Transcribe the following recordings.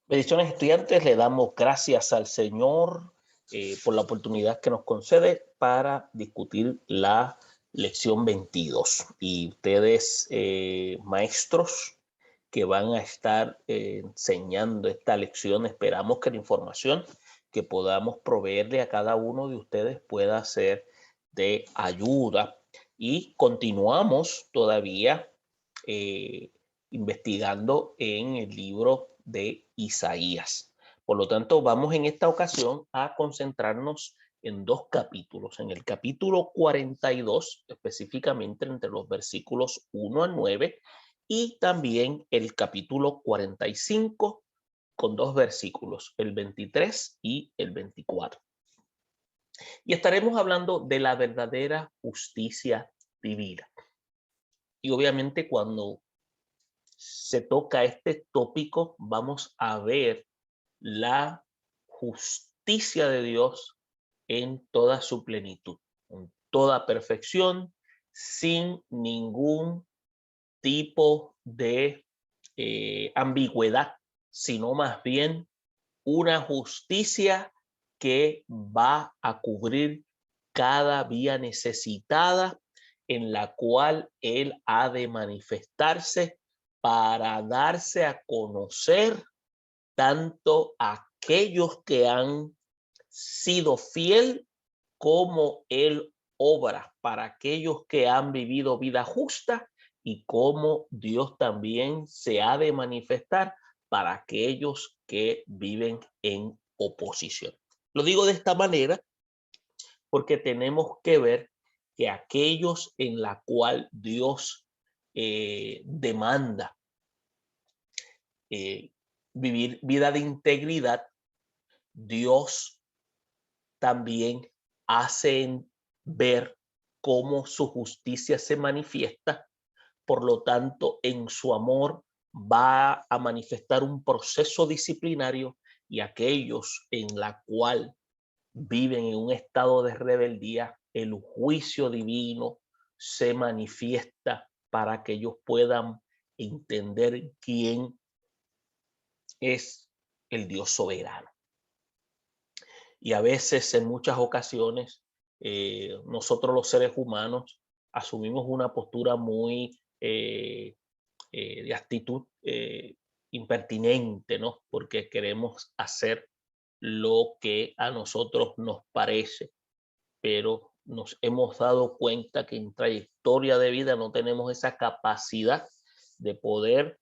Bendiciones, estudiantes, le damos gracias al Señor por la oportunidad que nos concede para discutir la lección 22. Y ustedes, maestros que van a estar enseñando esta lección, esperamos que la información que podamos proveerle a cada uno de ustedes pueda ser de ayuda. Y continuamos todavía eh, investigando en el libro de Isaías. Por lo tanto, vamos en esta ocasión a concentrarnos en dos capítulos. En el capítulo 42, específicamente entre los versículos 1 a 9, y también el capítulo 45 con dos versículos, el 23 y el 24. Y estaremos hablando de la verdadera justicia divina. Y obviamente cuando se toca este tópico, vamos a ver la justicia de Dios en toda su plenitud, en toda perfección, sin ningún tipo de ambigüedad, sino más bien una justicia que va a cubrir cada vía necesitada en la cual Él ha de manifestarse para darse a conocer tanto a aquellos que han sido fiel como Él obra para aquellos que han vivido vida justa y cómo Dios también se ha de manifestar para aquellos que viven en oposición. Lo digo de esta manera porque tenemos que ver que aquellos en la cual Dios demanda vivir vida de integridad, Dios también hace ver cómo su justicia se manifiesta. Por lo tanto, en su amor va a manifestar un proceso disciplinario y aquellos en la cual viven en un estado de rebeldía, el juicio divino se manifiesta para que ellos puedan entender quién es el Dios soberano. Y a veces, en muchas ocasiones, nosotros los seres humanos asumimos una postura muy de actitud impertinente, ¿no? Porque queremos hacer lo que a nosotros nos parece, pero nos hemos dado cuenta que en trayectoria de vida no tenemos esa capacidad de poder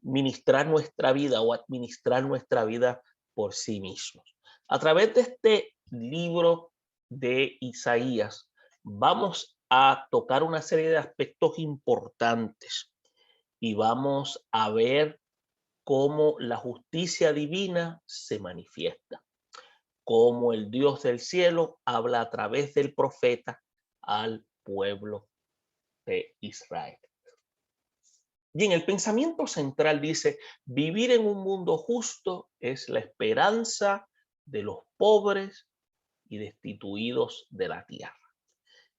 ministrar nuestra vida o administrar nuestra vida por sí mismos. A través de este libro de Isaías, vamos a tocar una serie de aspectos importantes y vamos a ver cómo la justicia divina se manifiesta, cómo el Dios del cielo habla a través del profeta al pueblo de Israel. Y en el pensamiento central dice, vivir en un mundo justo es la esperanza de los pobres y destituidos de la tierra.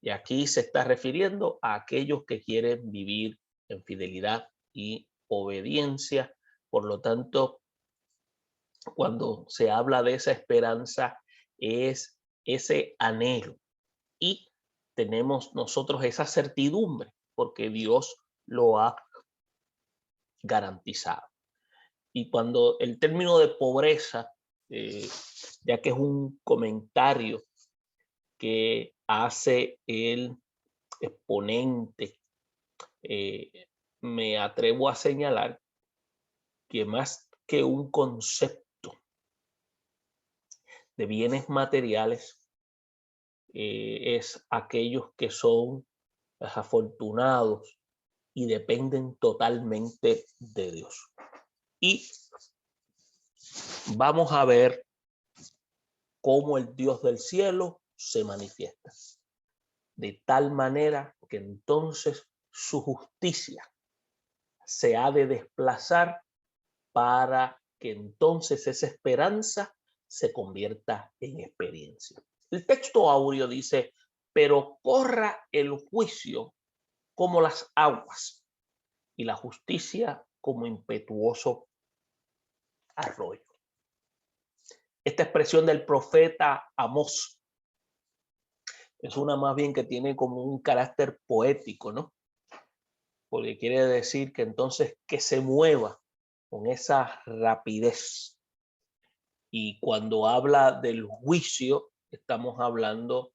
Y aquí se está refiriendo a aquellos que quieren vivir en fidelidad y obediencia. Por lo tanto, cuando se habla de esa esperanza, es ese anhelo. Y tenemos nosotros esa certidumbre porque Dios lo ha garantizado. Y cuando el término de pobreza, ya que es un comentario que hace el exponente, me atrevo a señalar que más que un concepto de bienes materiales, es aquellos que son afortunados y dependen totalmente de Dios. Y vamos a ver cómo el Dios del cielo se manifiesta. De tal manera que entonces su justicia se ha de desplazar para que entonces esa esperanza se convierta en experiencia. El texto áureo dice, pero corra el juicio como las aguas y la justicia como impetuoso arroyo. Esta expresión del profeta Amós es una más bien que tiene como un carácter poético, ¿no? Porque quiere decir que entonces que se mueva con esa rapidez. Y cuando habla del juicio, estamos hablando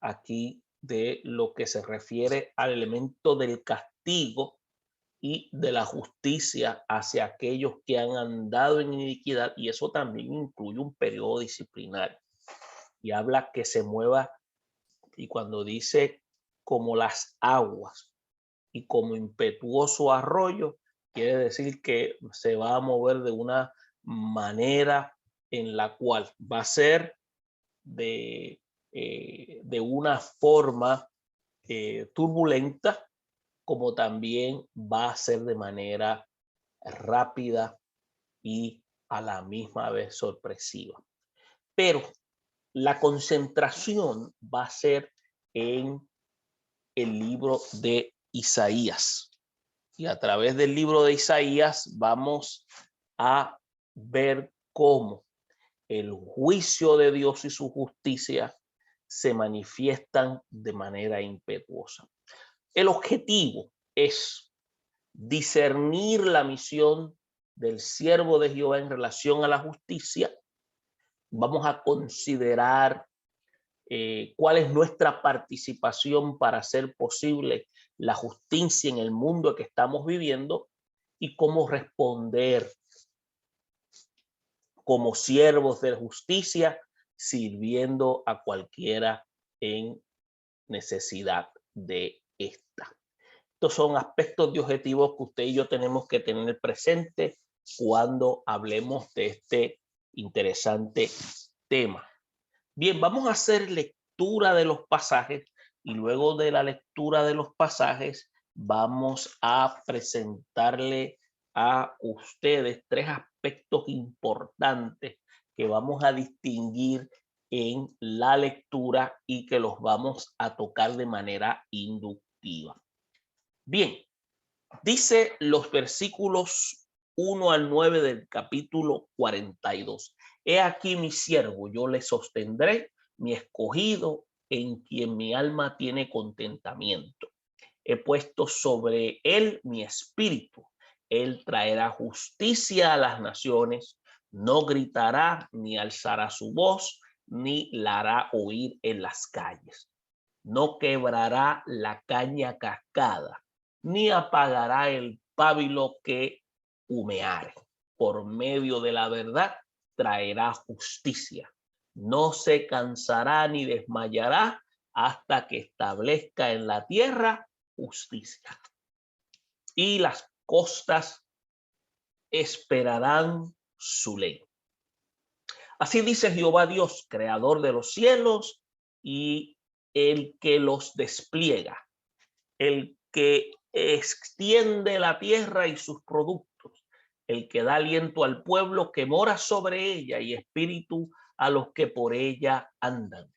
aquí de lo que se refiere al elemento del castigo y de la justicia hacia aquellos que han andado en iniquidad, y eso también incluye un periodo disciplinario. Y habla que se mueva, y cuando dice como las aguas y como impetuoso arroyo, quiere decir que se va a mover de una manera en la cual va a ser de una forma turbulenta, como también va a ser de manera rápida y a la misma vez sorpresiva. Pero la concentración va a ser en el libro de Isaías. Y a través del libro de Isaías vamos a ver cómo el juicio de Dios y su justicia se manifiestan de manera impetuosa. El objetivo es discernir la misión del siervo de Jehová en relación a la justicia. Vamos a considerar cuál es nuestra participación para hacer posible la justicia en el mundo que estamos viviendo y cómo responder como siervos de justicia, sirviendo a cualquiera en necesidad de esta. Estos son aspectos de objetivos que usted y yo tenemos que tener presente cuando hablemos de este interesante tema. Bien, vamos a hacer lectura de los pasajes y luego de la lectura de los pasajes vamos a presentarle a ustedes tres aspectos importantes que vamos a distinguir en la lectura y que los vamos a tocar de manera inductiva. Bien, dice los versículos 1 al 9 del capítulo 42. He aquí mi siervo, yo le sostendré, mi escogido, en quien mi alma tiene contentamiento. He puesto sobre él mi espíritu. Él traerá justicia a las naciones, no gritará ni alzará su voz, ni la hará oír en las calles. No quebrará la caña cascada, ni apagará el pábilo que humeare. Por medio de la verdad traerá justicia. No se cansará ni desmayará hasta que establezca en la tierra justicia. Y las costas esperarán su ley. Así dice Jehová Dios, creador de los cielos y el que los despliega, el que extiende la tierra y sus productos, el que da aliento al pueblo que mora sobre ella y espíritu a los que por ella andan.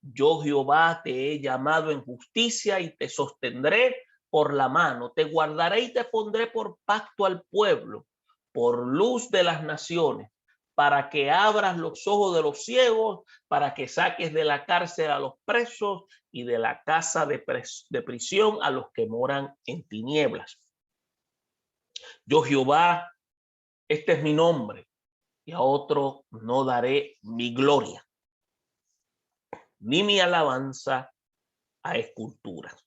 Yo, Jehová, te he llamado en justicia y te sostendré por la mano, te guardaré y te pondré por pacto al pueblo, por luz de las naciones, para que abras los ojos de los ciegos, para que saques de la cárcel a los presos y de la casa de prisión a los que moran en tinieblas. Yo, Jehová, este es mi nombre, y a otro no daré mi gloria, ni mi alabanza a esculturas.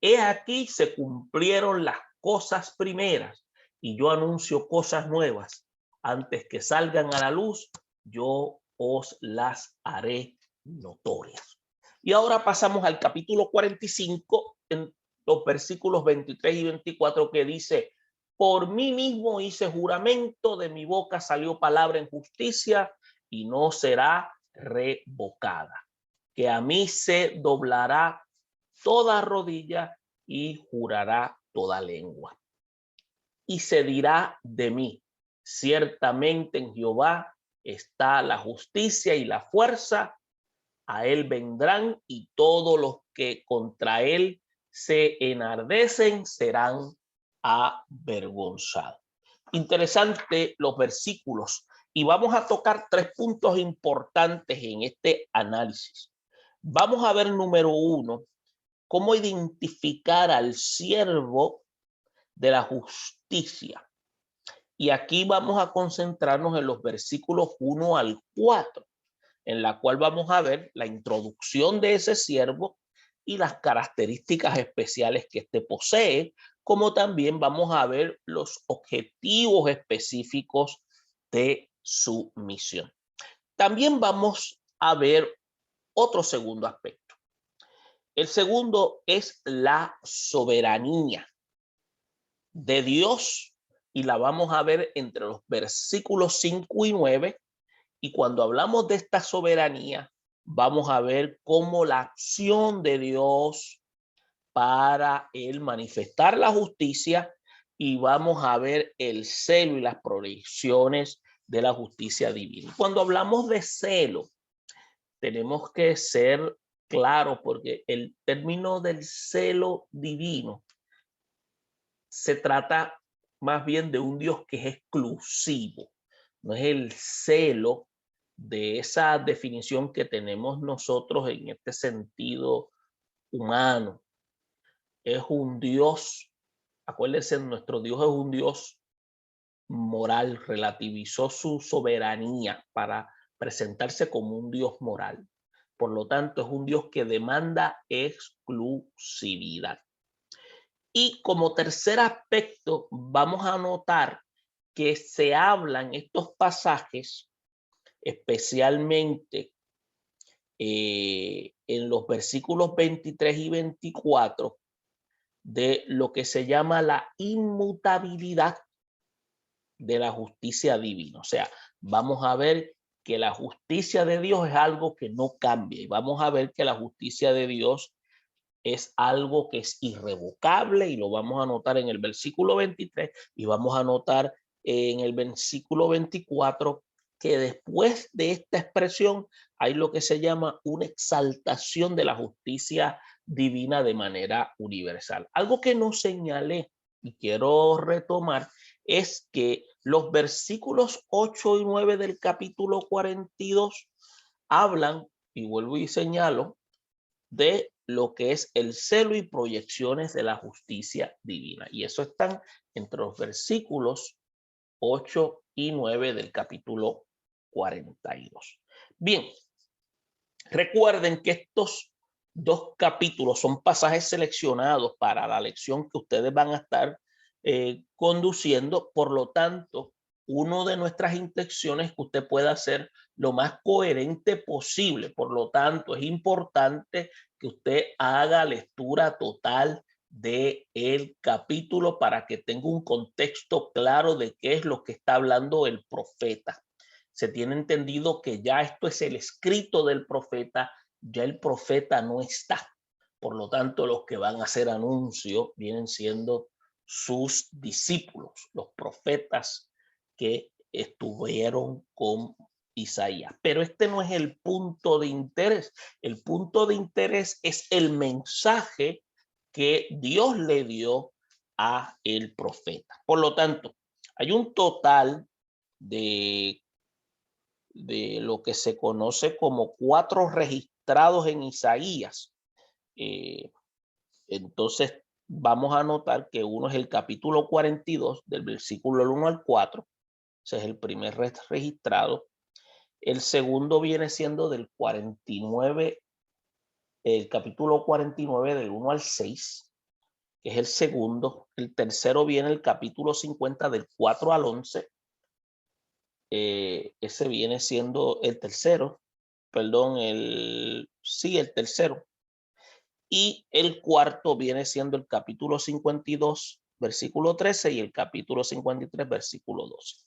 He aquí se cumplieron las cosas primeras, y yo anuncio cosas nuevas. Antes que salgan a la luz, yo os las haré notorias. Y ahora pasamos al capítulo 45, en los versículos 23 y 24, que dice: por mí mismo hice juramento, de mi boca salió palabra en justicia, y no será revocada. Que a mí se doblará toda rodilla y jurará toda lengua. Y se dirá de mí: ciertamente en Jehová está la justicia y la fuerza. A él vendrán, y todos los que contra él se enardecen serán avergonzados. Interesante los versículos y vamos a tocar 3 puntos importantes en este análisis. Vamos a ver, número 1, cómo identificar al siervo de la justicia. Y aquí vamos a concentrarnos en los versículos 1 al 4, en la cual vamos a ver la introducción de ese siervo y las características especiales que éste posee, como también vamos a ver los objetivos específicos de su misión. También vamos a ver otro segundo aspecto. El segundo es la soberanía de Dios y la vamos a ver entre los versículos 5 y 9. Y cuando hablamos de esta soberanía, vamos a ver cómo la acción de Dios para él manifestar la justicia y vamos a ver el celo y las proyecciones de la justicia divina. Cuando hablamos de celo, tenemos que ser claros porque el término del celo divino se trata más bien de un Dios que es exclusivo, no es el celo de esa definición que tenemos nosotros en este sentido humano. Es un Dios, acuérdense, nuestro Dios es un Dios moral, relativizó su soberanía para presentarse como un Dios moral. Por lo tanto, es un Dios que demanda exclusividad. Y como tercer aspecto, vamos a notar que se hablan estos pasajes, especialmente en los versículos 23 y 24, de lo que se llama la inmutabilidad de la justicia divina. O sea, vamos a ver que la justicia de Dios es algo que no cambia y vamos a ver que la justicia de Dios es algo que es irrevocable y lo vamos a notar en el versículo 23 y vamos a notar en el versículo 24 que después de esta expresión hay lo que se llama una exaltación de la justicia divina de manera universal. Algo que no señalé y quiero retomar es que los versículos 8 y 9 del capítulo 42 hablan, y vuelvo y señalo, de lo que es el celo y proyecciones de la justicia divina. Y eso están entre los versículos 8 y 9 del capítulo 42. Bien, recuerden que estos 2 capítulos son pasajes seleccionados para la lección que ustedes van a estar conduciendo. Por lo tanto, una de nuestras intenciones es que usted pueda ser lo más coherente posible. Por lo tanto, es importante que usted haga lectura total del capítulo para que tenga un contexto claro de qué es lo que está hablando el profeta. Se tiene entendido que ya esto es el escrito del profeta, ya el profeta no está. Por lo tanto, los que van a hacer anuncio vienen siendo sus discípulos, los profetas que estuvieron con Isaías. Pero este no es el punto de interés. El punto de interés es el mensaje que Dios le dio a el profeta. Por lo tanto, hay un total de lo que se conoce como 4 registrados en Isaías. Entonces, vamos a notar que uno es el capítulo 42, del versículo 1 al 4. Ese es el primer registrado. El segundo viene siendo del 49, el capítulo 49, del 1 al 6, que es el segundo. El tercero viene el capítulo 50, del 4 al 11. Ese viene siendo el tercero, perdón, el tercero. Y el cuarto viene siendo el capítulo 52, versículo 13 y el capítulo 53, versículo 12.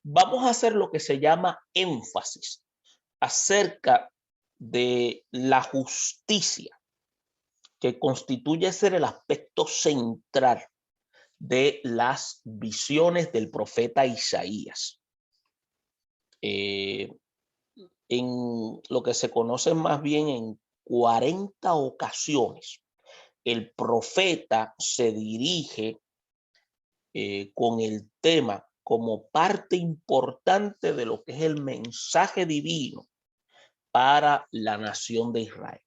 Vamos a hacer lo que se llama énfasis acerca de la justicia, que constituye ser el aspecto central de las visiones del profeta Isaías. En lo que se conoce más bien en 40 ocasiones, el profeta se dirige con el tema como parte importante de lo que es el mensaje divino para la nación de Israel.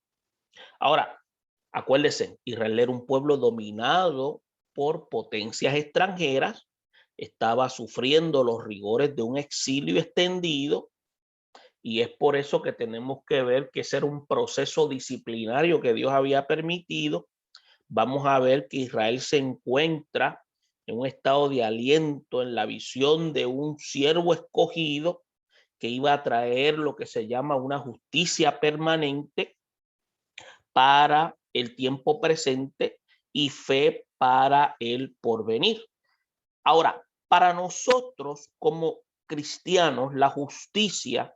Ahora, acuérdense, Israel era un pueblo dominado por potencias extranjeras, estaba sufriendo los rigores de un exilio extendido, y es por eso que tenemos que ver que ese era un proceso disciplinario que Dios había permitido. Vamos a ver que Israel se encuentra en un estado de aliento en la visión de un siervo escogido que iba a traer lo que se llama una justicia permanente para el tiempo presente y fe para el porvenir. Ahora, para nosotros como cristianos, la justicia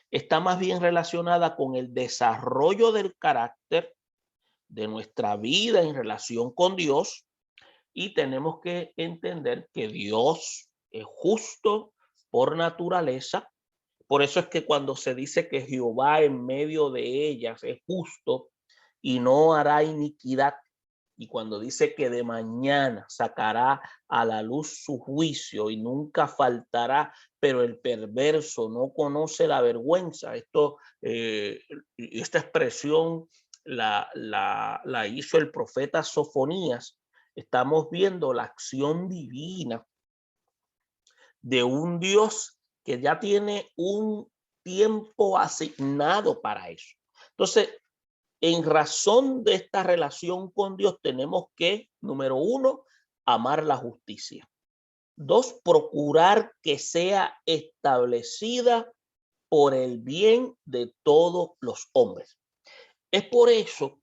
está más bien relacionada con el desarrollo del carácter de nuestra vida en relación con Dios, y tenemos que entender que Dios es justo por naturaleza. Por eso es que cuando se dice que Jehová en medio de ellas es justo y no hará iniquidad, y cuando dice que de mañana sacará a la luz su juicio y nunca faltará, pero el perverso no conoce la vergüenza. Esta expresión la hizo el profeta Sofonías. Estamos viendo la acción divina de un Dios que ya tiene un tiempo asignado para eso. Entonces, en razón de esta relación con Dios, tenemos que, número uno, amar la justicia. Dos, procurar que sea establecida por el bien de todos los hombres. Es por eso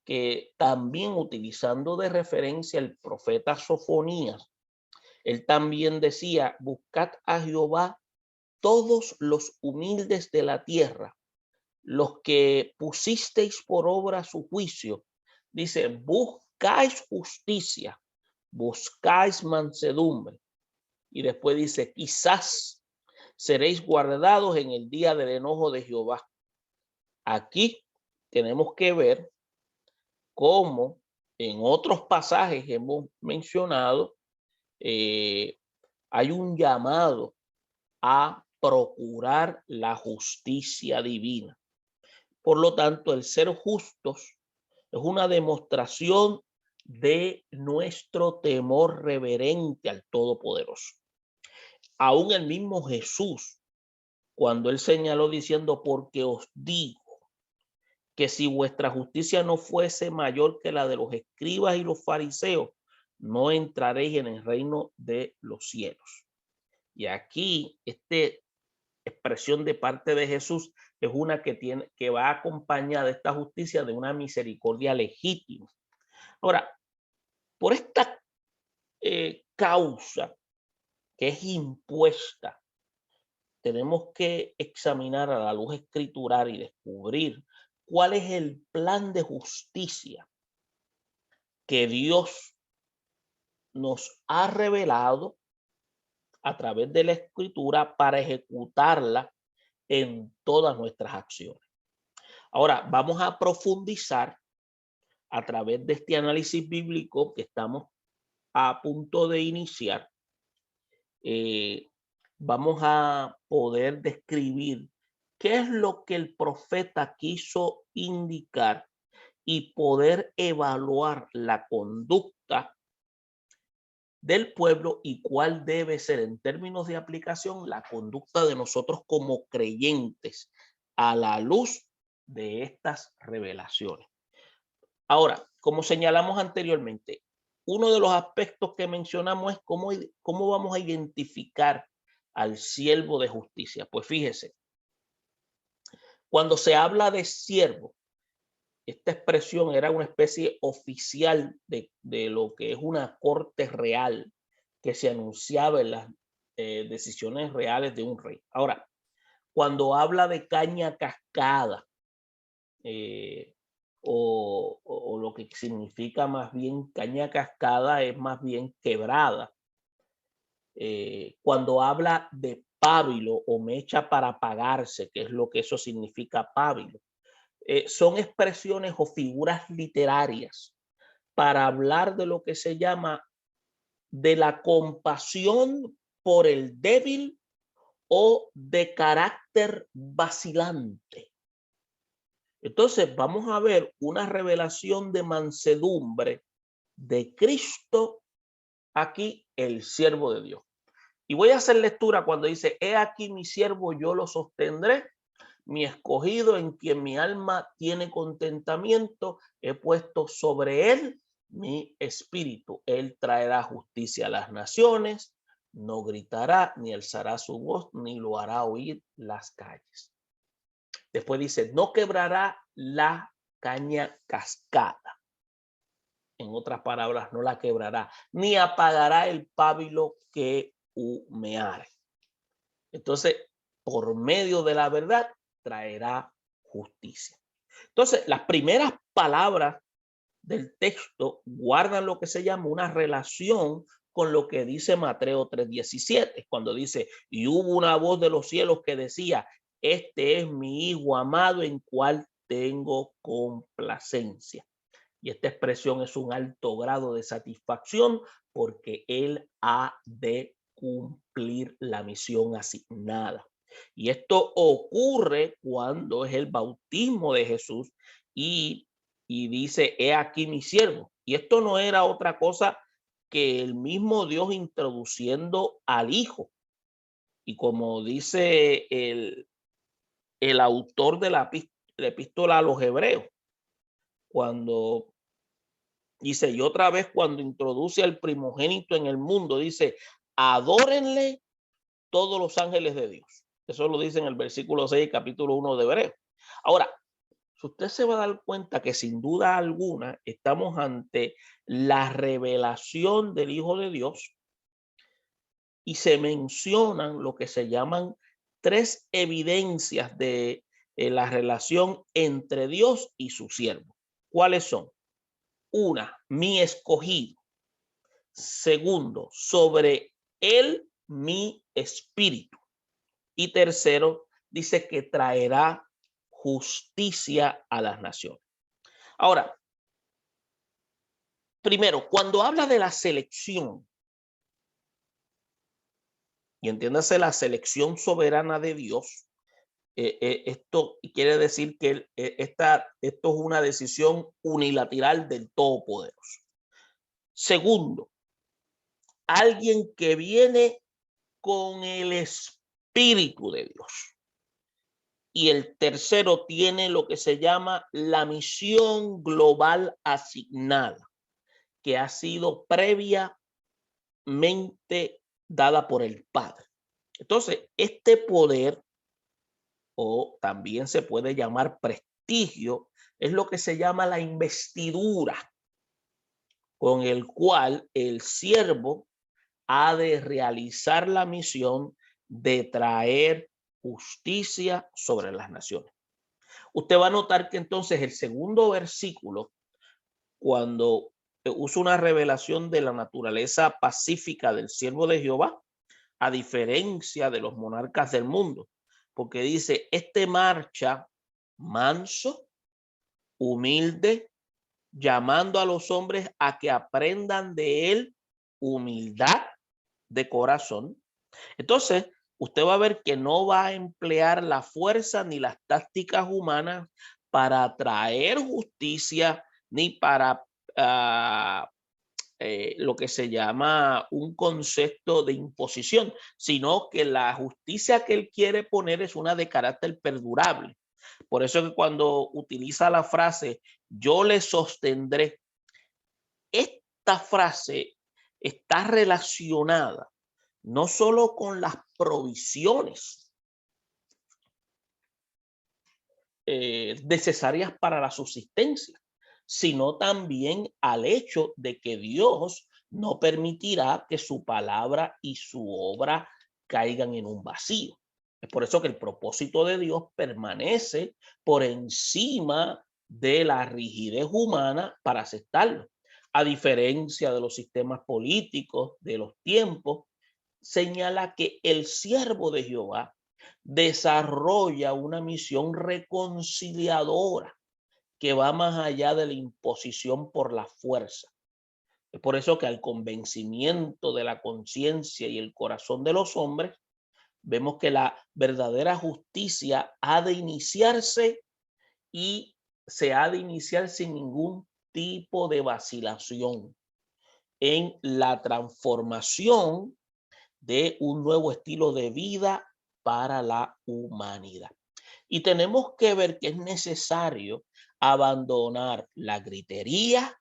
que también, utilizando de referencia el profeta Sofonías, él también decía: buscad a Jehová todos los humildes de la tierra, los que pusisteis por obra su juicio. Dice: buscáis justicia, buscáis mansedumbre. Y después dice: quizás seréis guardados en el día del enojo de Jehová. Aquí tenemos que ver cómo en otros pasajes hemos mencionado, hay un llamado a procurar la justicia divina. Por lo tanto, el ser justos es una demostración de nuestro temor reverente al Todopoderoso. Aún el mismo Jesús, cuando él señaló diciendo: porque os digo que si vuestra justicia no fuese mayor que la de los escribas y los fariseos, no entraréis en el reino de los cielos. Y aquí, expresión de parte de Jesús es una que va acompañada de esta justicia de una misericordia legítima. Ahora, por esta causa que es impuesta, tenemos que examinar a la luz escritural y descubrir cuál es el plan de justicia que Dios nos ha revelado a través de la escritura para ejecutarla en todas nuestras acciones. Ahora vamos a profundizar a través de este análisis bíblico que estamos a punto de iniciar. Vamos a poder describir qué es lo que el profeta quiso indicar y poder evaluar la conducta del pueblo y cuál debe ser, en términos de aplicación, la conducta de nosotros como creyentes a la luz de estas revelaciones. Ahora, como señalamos anteriormente, uno de los aspectos que mencionamos es cómo vamos a identificar al siervo de justicia. Pues fíjese, cuando se habla de siervo, esta expresión era una especie oficial de lo que es una corte real que se anunciaba en las decisiones reales de un rey. Ahora, cuando habla de caña cascada, o lo que significa más bien caña cascada es más bien quebrada. Cuando habla de pábilo o mecha para pagarse, que es lo que eso significa pábilo, son expresiones o figuras literarias para hablar de lo que se llama de la compasión por el débil o de carácter vacilante. Entonces vamos a ver una revelación de mansedumbre de Cristo aquí, el siervo de Dios. Y voy a hacer lectura cuando dice: he aquí mi siervo, yo lo sostendré, mi escogido en quien mi alma tiene contentamiento, he puesto sobre él mi espíritu. Él traerá justicia a las naciones, no gritará, ni alzará su voz, ni lo hará oír las calles. Después dice: no quebrará la caña cascada. En otras palabras, no la quebrará, ni apagará el pábilo que humeare. Entonces, por medio de la verdad, traerá justicia. Entonces, las primeras palabras del texto guardan lo que se llama una relación con lo que dice Mateo 3:17, cuando dice: y hubo una voz de los cielos que decía: este es mi hijo amado en cual tengo complacencia. Y esta expresión es un alto grado de satisfacción porque él ha de cumplir la misión asignada. Y esto ocurre cuando es el bautismo de Jesús y dice: he aquí mi siervo. Y esto no era otra cosa que el mismo Dios introduciendo al Hijo. Y como dice el autor de la epístola a los Hebreos, cuando dice: y otra vez cuando introduce al primogénito en el mundo, dice: adórenle todos los ángeles de Dios. Eso lo dice en el versículo 6, capítulo 1 de Hebreos. Ahora, usted se va a dar cuenta que sin duda alguna estamos ante la revelación del Hijo de Dios y se mencionan lo que se llaman tres evidencias de la relación entre Dios y su siervo. ¿Cuáles son? Una, mi escogido. Segundo, sobre él mi espíritu. Y tercero, dice que traerá justicia a las naciones. Ahora, primero, cuando habla de la selección, y entiéndase la selección soberana de Dios, esto quiere decir que esto es una decisión unilateral del Todopoderoso. Segundo, alguien que viene con el Espíritu de Dios. Y el tercero tiene lo que se llama la misión global asignada, que ha sido previamente dada por el Padre. Entonces, este poder, o también se puede llamar prestigio, es lo que se llama la investidura, con el cual el siervo ha de realizar la misión de traer justicia sobre las naciones. Usted va a notar que entonces el segundo versículo, cuando usa una revelación de la naturaleza pacífica del siervo de Jehová, a diferencia de los monarcas del mundo, porque dice: este marcha manso, humilde, llamando a los hombres a que aprendan de él humildad de corazón. Entonces, usted va a ver que no va a emplear la fuerza ni las tácticas humanas para traer justicia, ni para lo que se llama un concepto de imposición, sino que la justicia que él quiere poner es una de carácter perdurable. Por eso que cuando utiliza la frase yo le sostendré, esta frase está relacionada no solo con las provisiones necesarias para la subsistencia, sino también al hecho de que Dios no permitirá que su palabra y su obra caigan en un vacío. Es por eso que el propósito de Dios permanece por encima de la rigidez humana para aceptarlo. A diferencia de los sistemas políticos de los tiempos, señala que el siervo de Jehová desarrolla una misión reconciliadora que va más allá de la imposición por la fuerza. Es por eso que al convencimiento de la conciencia y el corazón de los hombres, vemos que la verdadera justicia ha de iniciarse y se ha de iniciar sin ningún tipo de vacilación en la transformación de un nuevo estilo de vida para la humanidad. Y tenemos que ver que es necesario abandonar la gritería,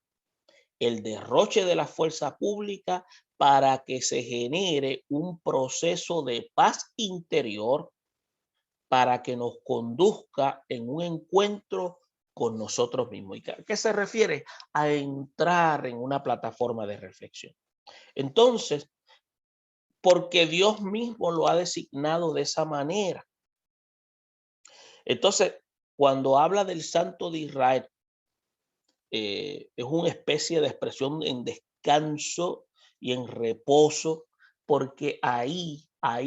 el derroche de la fuerza pública para que se genere un proceso de paz interior para que nos conduzca en un encuentro con nosotros mismos. ¿Y qué se refiere? A entrar en una plataforma de reflexión. Entonces, porque Dios mismo lo ha designado de esa manera. Entonces, cuando habla del Santo de Israel, es una especie de expresión en descanso y en reposo, porque ahí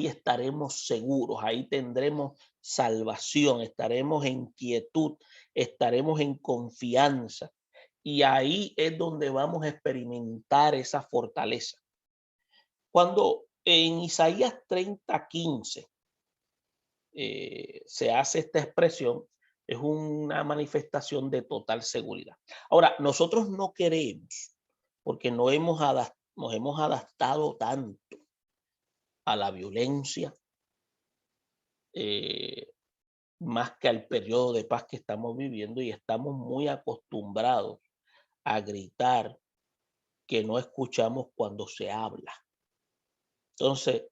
estaremos seguros, ahí tendremos salvación, estaremos en quietud, estaremos en confianza. Y ahí es donde vamos a experimentar esa fortaleza. Cuando en Isaías 30:15 se hace esta expresión, es una manifestación de total seguridad. Ahora, nosotros no queremos, porque nos hemos adaptado tanto a la violencia, más que al periodo de paz que estamos viviendo, y estamos muy acostumbrados a gritar que no escuchamos cuando se habla. Entonces,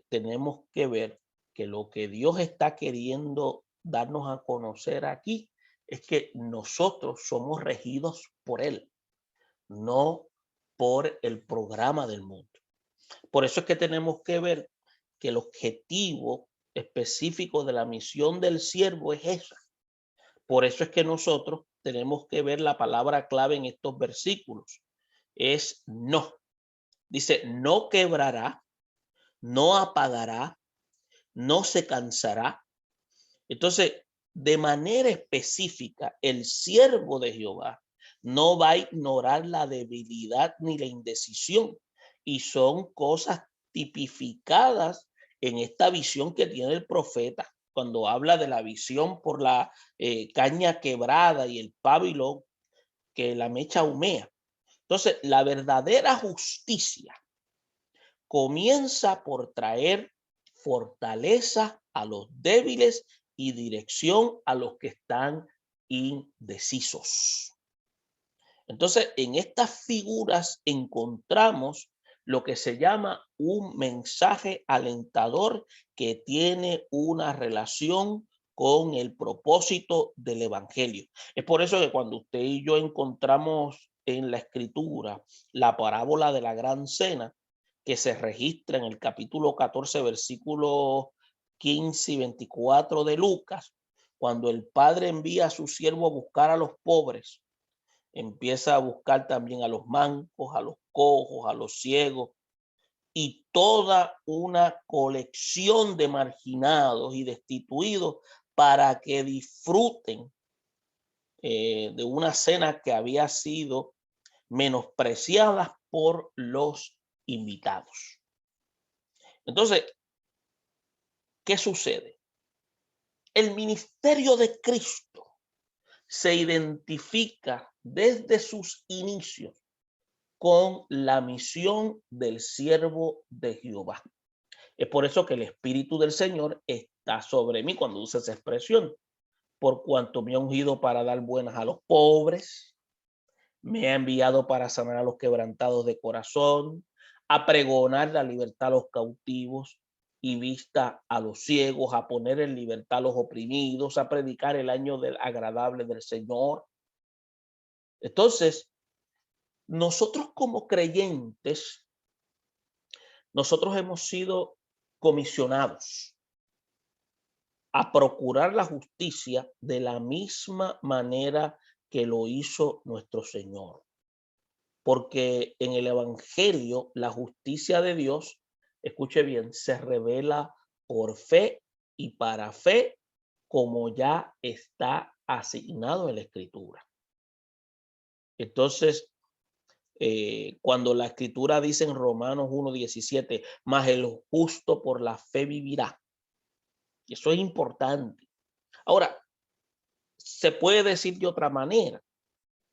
tenemos que ver que lo que Dios está queriendo darnos a conocer aquí es que nosotros somos regidos por Él, no por el programa del mundo. Por eso es que tenemos que ver que el objetivo específico de la misión del siervo es esa. Por eso es que nosotros tenemos que ver la palabra clave en estos versículos. Es no. Dice, no quebrará, no apagará, no se cansará. Entonces, de manera específica, el siervo de Jehová no va a ignorar la debilidad ni la indecisión. Y son cosas tipificadas en esta visión que tiene el profeta cuando habla de la visión por la caña quebrada y el pábilo que la mecha humea. Entonces, la verdadera justicia comienza por traer fortaleza a los débiles y dirección a los que están indecisos. Entonces, en estas figuras encontramos lo que se llama un mensaje alentador que tiene una relación con el propósito del evangelio. Es por eso que cuando usted y yo encontramos en la escritura la parábola de la gran cena, que se registra en el capítulo 14, versículos 15 y 24 de Lucas, cuando el padre envía a su siervo a buscar a los pobres, empieza a buscar también a los mancos, a los cojos, a los ciegos y toda una colección de marginados y destituidos para que disfruten de una cena que había sido menospreciada por los invitados. Entonces, ¿qué sucede? El ministerio de Cristo se identifica desde sus inicios con la misión del siervo de Jehová. Es por eso que el Espíritu del Señor está sobre mí cuando usa esa expresión, por cuanto me ha ungido para dar buenas a los pobres, me ha enviado para sanar a los quebrantados de corazón, a pregonar la libertad a los cautivos y vista a los ciegos, a poner en libertad a los oprimidos, a predicar el año agradable del Señor. Entonces, nosotros como creyentes, nosotros hemos sido comisionados a procurar la justicia de la misma manera que lo hizo nuestro Señor. Porque en el Evangelio la justicia de Dios, escuche bien, se revela por fe y para fe, como ya está asignado en la Escritura. Entonces, cuando la escritura dice en Romanos 1:17, mas el justo por la fe vivirá. Y eso es importante. Ahora, se puede decir de otra manera.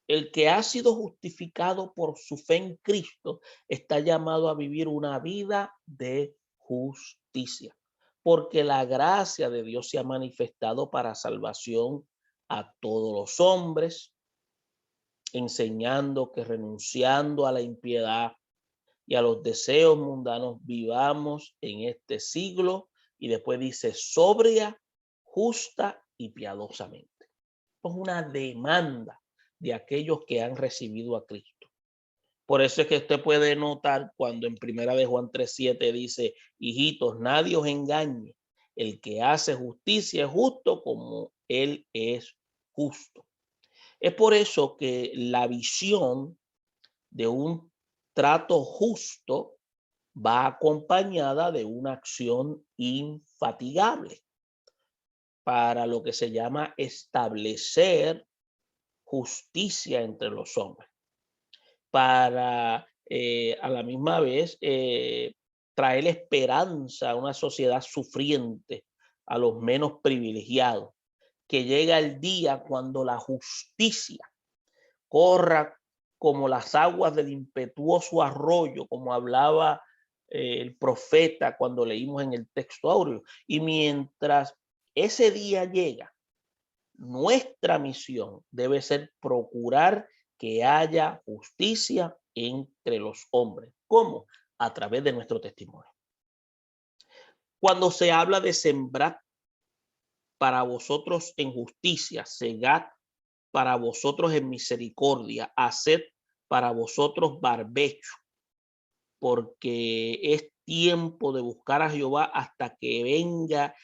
El que ha sido justificado por su fe en Cristo está llamado a vivir una vida de justicia, porque la gracia de Dios se ha manifestado para salvación a todos los hombres, enseñando que renunciando a la impiedad y a los deseos mundanos vivamos en este siglo, y después dice sobria, justa y piadosamente. Es una demanda de aquellos que han recibido a Cristo. Por eso es que usted puede notar cuando en Primera de Juan 3:7 dice, hijitos, nadie os engañe, el que hace justicia es justo como él es justo. Es por eso que la visión de un trato justo va acompañada de una acción infatigable para lo que se llama establecer justicia entre los hombres, para a la misma vez traer esperanza a una sociedad sufriente, a los menos privilegiados, que llega el día cuando la justicia corra como las aguas del impetuoso arroyo, como hablaba el profeta cuando leímos en el texto áureo. Y mientras ese día llega, nuestra misión debe ser procurar que haya justicia entre los hombres. ¿Cómo? A través de nuestro testimonio. Cuando se habla de sembrar para vosotros en justicia, segad para vosotros en misericordia, haced para vosotros barbecho, porque es tiempo de buscar a Jehová hasta que venga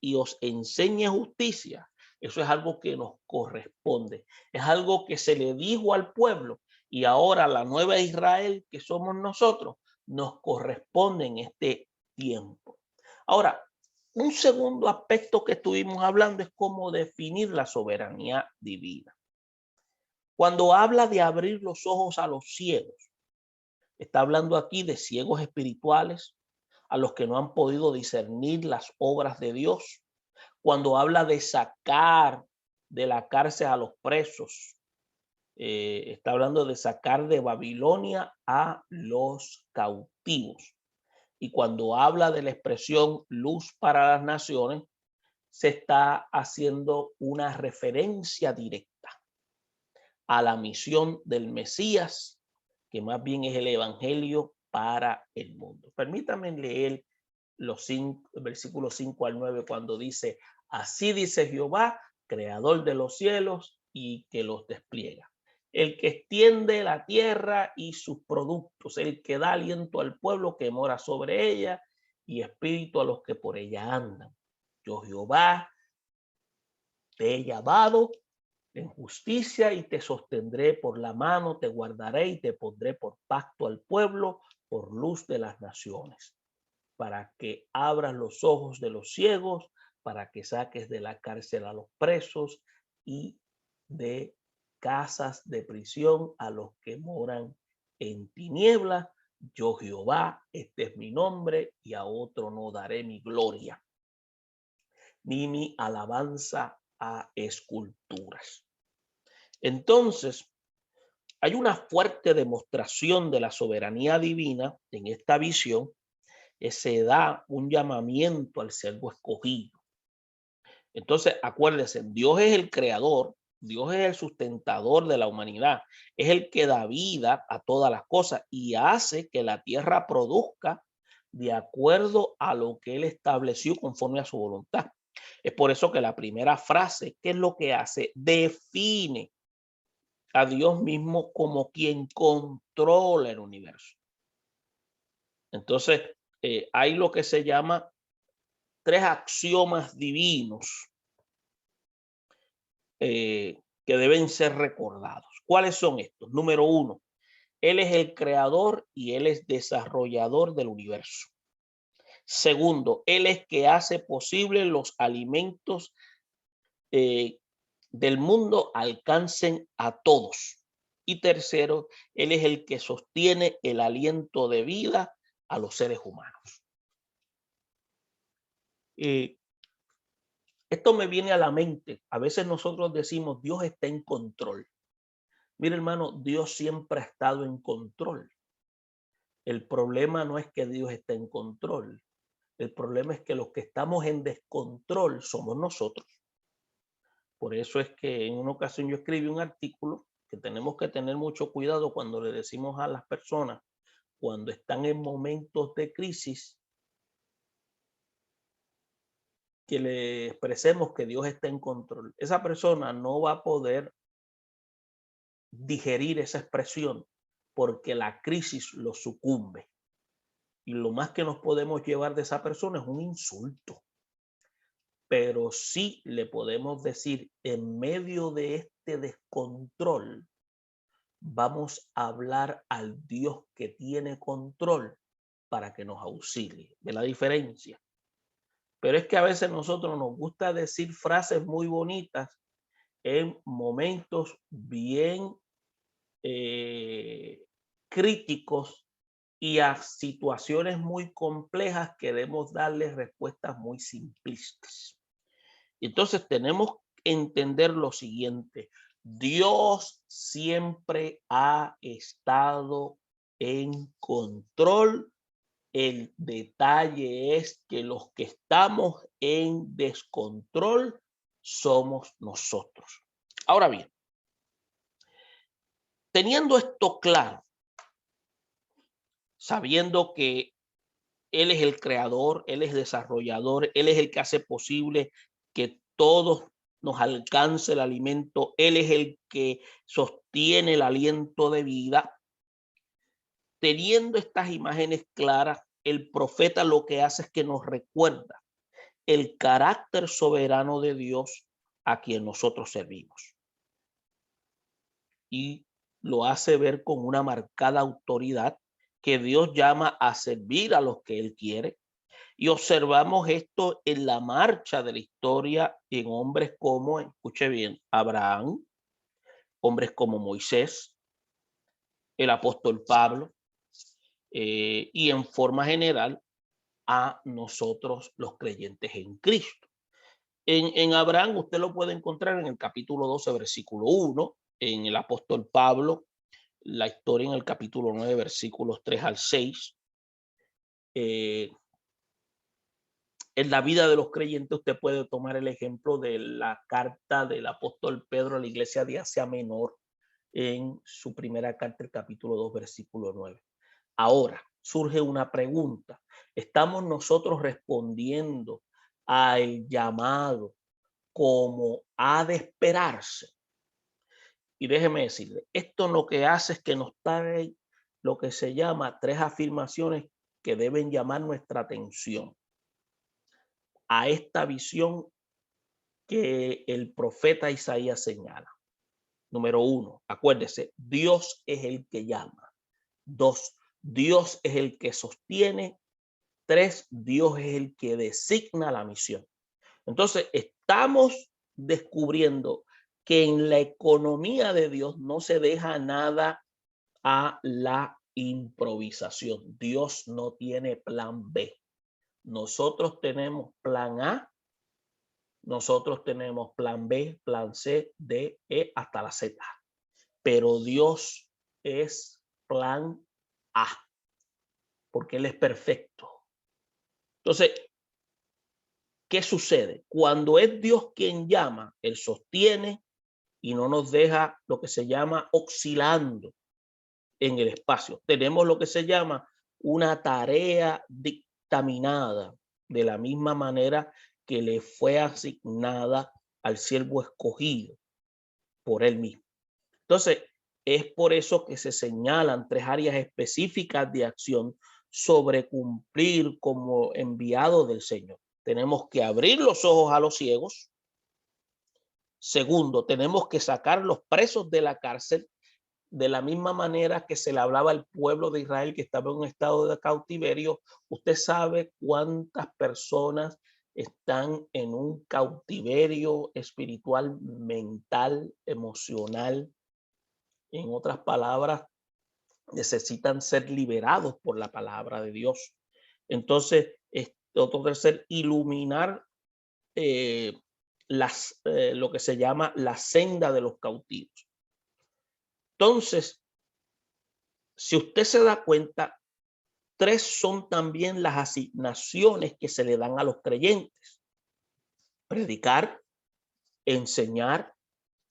y os enseñe justicia. Eso es algo que nos corresponde. Es algo que se le dijo al pueblo y ahora la nueva Israel que somos nosotros nos corresponde en este tiempo. Ahora, un segundo aspecto que estuvimos hablando es cómo definir la soberanía divina. Cuando habla de abrir los ojos a los ciegos, está hablando aquí de ciegos espirituales, a los que no han podido discernir las obras de Dios. Cuando habla de sacar de la cárcel a los presos, está hablando de sacar de Babilonia a los cautivos. Y cuando habla de la expresión luz para las naciones, se está haciendo una referencia directa a la misión del Mesías, que más bien es el evangelio para el mundo. Permítanme leer los versículos 5 al 9 cuando dice, así dice Jehová, creador de los cielos y que los despliega. El que extiende la tierra y sus productos, el que da aliento al pueblo que mora sobre ella y espíritu a los que por ella andan. Yo Jehová te he llamado en justicia y te sostendré por la mano, te guardaré y te pondré por pacto al pueblo, por luz de las naciones, para que abras los ojos de los ciegos, para que saques de la cárcel a los presos y de casas de prisión a los que moran en tinieblas. Yo Jehová, este es mi nombre, y a otro no daré mi gloria, ni mi alabanza a esculturas. Entonces, hay una fuerte demostración de la soberanía divina en esta visión. Se da un llamamiento al siervo escogido. Entonces, acuérdense, Dios es el creador, Dios es el sustentador de la humanidad, es el que da vida a todas las cosas y hace que la tierra produzca de acuerdo a lo que él estableció conforme a su voluntad. Es por eso que la primera frase, ¿qué es lo que hace? Define a Dios mismo como quien controla el universo. Entonces, hay lo que se llama 3 axiomas divinos que deben ser recordados. ¿Cuáles son estos? Número 1, Él es el creador y Él es desarrollador del universo. Segundo, Él es que hace posible los alimentos del mundo alcancen a todos. Y tercero, Él es el que sostiene el aliento de vida a los seres humanos. Esto me viene a la mente. A veces nosotros decimos, Dios está en control. Mira, hermano, Dios siempre ha estado en control. El problema no es que Dios esté en control. El problema es que los que estamos en descontrol somos nosotros. Por eso es que en una ocasión yo escribí un artículo que tenemos que tener mucho cuidado cuando le decimos a las personas, cuando están en momentos de crisis, que le expresemos que Dios está en control. Esa persona no va a poder digerir esa expresión porque la crisis lo sucumbe. Y lo más que nos podemos llevar de esa persona es un insulto. Pero sí le podemos decir, en medio de este descontrol, vamos a hablar al Dios que tiene control para que nos auxilie. ¿Ve la diferencia? Pero es que a veces nosotros nos gusta decir frases muy bonitas en momentos bien críticos y a situaciones muy complejas queremos darles respuestas muy simplistas. Entonces tenemos que entender lo siguiente: Dios siempre ha estado en control. El detalle es que los que estamos en descontrol somos nosotros. Ahora bien, teniendo esto claro, sabiendo que Él es el creador, Él es el desarrollador, Él es el que hace posible que todos nos alcance el alimento, Él es el que sostiene el aliento de vida. Teniendo estas imágenes claras, el profeta lo que hace es que nos recuerda el carácter soberano de Dios a quien nosotros servimos. Y lo hace ver con una marcada autoridad que Dios llama a servir a los que Él quiere. Y observamos esto en la marcha de la historia en hombres como, escuche bien, Abraham, hombres como Moisés, el apóstol Pablo, y en forma general a nosotros los creyentes en Cristo. En Abraham usted lo puede encontrar en el capítulo 12, versículo 1, en el apóstol Pablo, la historia en el capítulo 9, versículos 3 al 6. En la vida de los creyentes usted puede tomar el ejemplo de la carta del apóstol Pedro a la iglesia de Asia Menor en su primera carta, el capítulo 2, versículo 9. Ahora surge una pregunta. ¿Estamos nosotros respondiendo al llamado como ha de esperarse? Y déjeme decirle, esto lo que hace es que nos trae lo que se llama 3 afirmaciones que deben llamar nuestra atención a esta visión que el profeta Isaías señala. Número 1, acuérdese, Dios es el que llama. 2, Dios es el que sostiene. 3, Dios es el que designa la misión. Entonces, estamos descubriendo que en la economía de Dios no se deja nada a la improvisación. Dios no tiene plan B. Nosotros tenemos plan A, nosotros tenemos plan B, plan C, D, E, hasta la Z. Pero Dios es plan A, porque Él es perfecto. Entonces, ¿qué sucede? Cuando es Dios quien llama, Él sostiene y no nos deja lo que se llama oscilando en el espacio. Tenemos lo que se llama una tarea dictaminada, de la misma manera que le fue asignada al siervo escogido por Él mismo. Entonces, es por eso que se señalan 3 áreas específicas de acción sobre cumplir como enviado del Señor. Tenemos que abrir los ojos a los ciegos. Segundo, tenemos que sacar los presos de la cárcel de la misma manera que se le hablaba al pueblo de Israel que estaba en un estado de cautiverio. Usted sabe cuántas personas están en un cautiverio espiritual, mental, emocional, En otras palabras, necesitan ser liberados por la palabra de Dios. Entonces, otro tercer, iluminar lo que se llama la senda de los cautivos. Entonces, si usted se da cuenta, 3 son también las asignaciones que se le dan a los creyentes: predicar, enseñar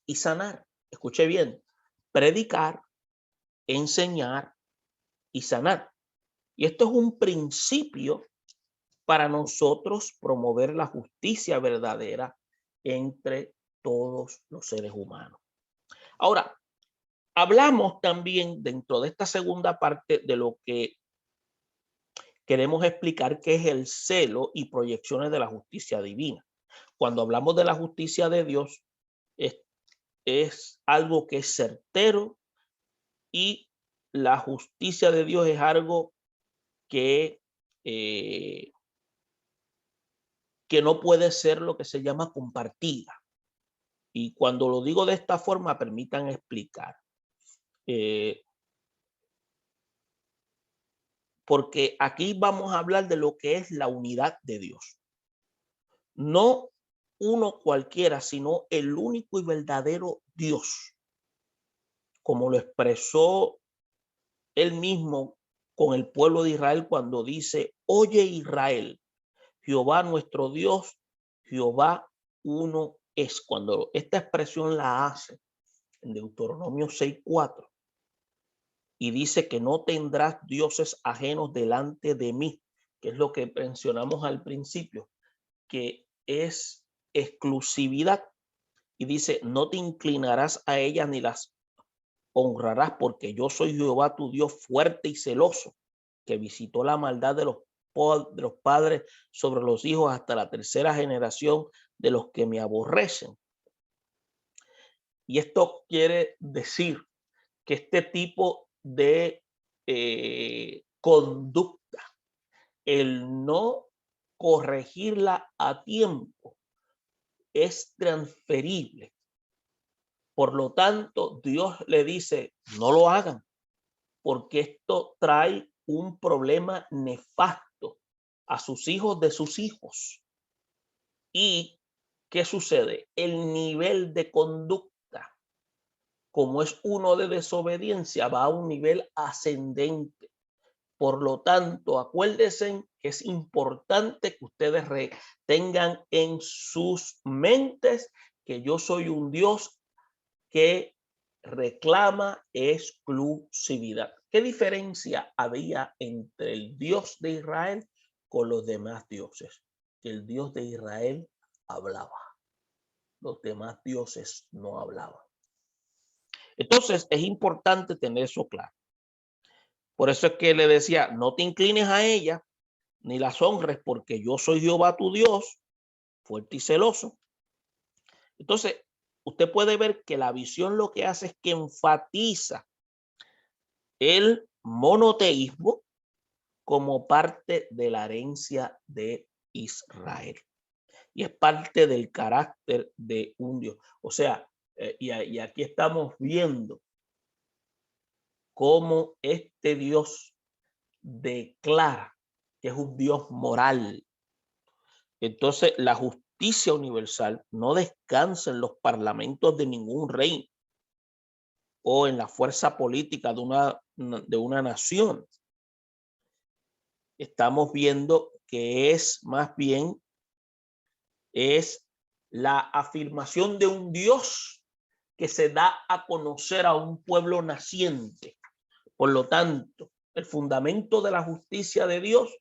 y sanar. Escuche bien: predicar, enseñar y sanar. Y esto es un principio para nosotros promover la justicia verdadera entre todos los seres humanos. Ahora, hablamos también dentro de esta segunda parte de lo que queremos explicar, que es el celo y proyecciones de la justicia divina. Cuando hablamos de la justicia de Dios, es algo que es certero, y la justicia de Dios es algo que no puede ser lo que se llama compartida. Y cuando lo digo de esta forma, permitan explicar. Porque aquí vamos a hablar de lo que es la unidad de Dios. No uno cualquiera, sino el único y verdadero Dios, como lo expresó él mismo con el pueblo de Israel cuando dice: oye Israel, Jehová nuestro Dios, Jehová uno es. Cuando esta expresión la hace en Deuteronomio 6:4, y dice que no tendrás dioses ajenos delante de mí, que es lo que mencionamos al principio, que es exclusividad. Y dice: no te inclinarás a ellas ni las honrarás, porque yo soy Jehová tu Dios, fuerte y celoso, que visitó la maldad de los padres sobre los hijos hasta la tercera generación de los que me aborrecen. Y esto quiere decir que este tipo de conducta, el no corregirla a tiempo, es transferible. Por lo tanto, Dios le dice: no lo hagan, porque esto trae un problema nefasto a sus hijos de sus hijos. ¿Y qué sucede? El nivel de conducta, como es uno de desobediencia, va a un nivel ascendente. Por lo tanto, acuérdense que es importante que ustedes tengan en sus mentes que yo soy un Dios que reclama exclusividad. ¿Qué diferencia había entre el Dios de Israel con los demás dioses? Que el Dios de Israel hablaba, los demás dioses no hablaban. Entonces es importante tener eso claro. Por eso es que le decía: no te inclines a ella ni las honres, porque yo soy Jehová tu Dios, fuerte y celoso. Entonces, usted puede ver que la visión lo que hace es que enfatiza el monoteísmo como parte de la herencia de Israel. Y es parte del carácter de un Dios. O sea, y aquí estamos viendo cómo este Dios declara que es un Dios moral. Entonces, la justicia universal no descansa en los parlamentos de ningún rey o en la fuerza política de una nación. Estamos viendo que es más bien la afirmación de un Dios que se da a conocer a un pueblo naciente. Por lo tanto, el fundamento de la justicia de Dios